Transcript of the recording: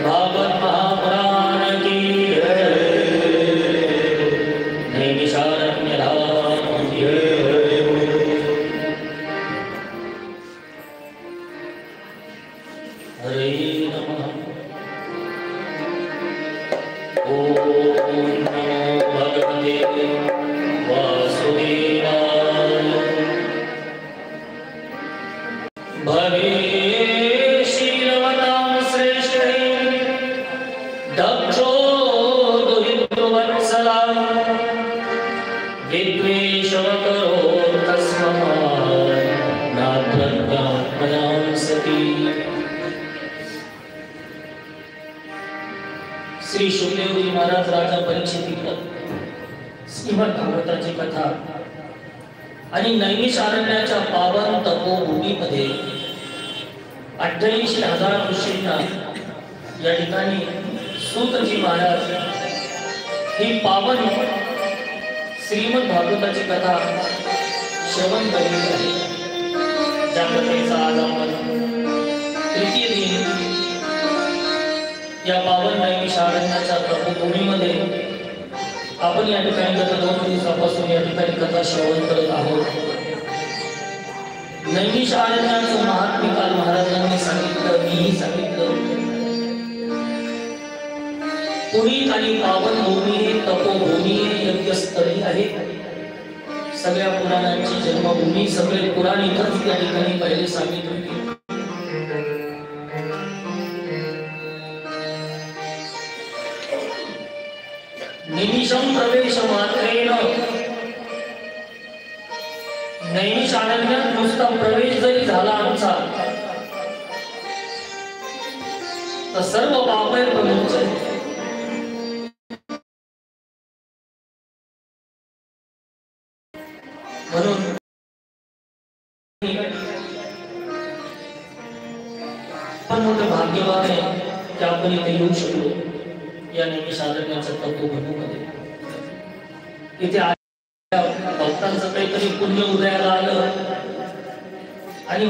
भागवत महापुराण की नैमिषारण्य धाम की हरे नमः। ओम नमो भगवते वासुदेवाय। भवे शीलवतां श्रेष्ठे दक्षो दुहितृवत्सला विद्वेषं करोत् तस्मात् नात्रज्ञात्मनां सति। श्री शुकदेवजी महाराज राजा परीक्षित श्रीमद भागवताची कथा आणि नैमिषारण्याच्या पावन तपोभूमीमध्ये 88,000 ऋषींना या ठिकाणी सूतजी महाराज ही पावन श्रीमद भागवताची कथा श्रवण केली आहे। ज्या कथेचा आज आपण तृतीय दिन या पावन नैमिषारण्याच्या तपोभूमीमध्ये आपण या ठिकाणी गत 2 दिवसापासून या ठिकाणी कथा श्रवण करत आहोत। नैमिषारण्याचं महात्म्य काल महाराजांनी सांगितलं, मीही सांगितलं। पुनीत आणि पावन भूमी हे तपोभूमी हे यज्ञस्थळी आहे। सगळ्या पुराणांची जन्मभूमी, सगळे पुराण इथंच या ठिकाणी पहिले सांगितले। निमिषं प्रवेश मात्रेण नैमिषारण्यात नुसता प्रवेश जरी झाला आमचा तर सर्व पापे प्रमुख म्हणून पण मोठे भाग्यवान आहे की आपण इथे येऊ शकलो या नैमिषारण्याच्या तपोभूमीमध्ये। इथे भक्तांचं काहीतरी पुण्य उदयाला आलं आणि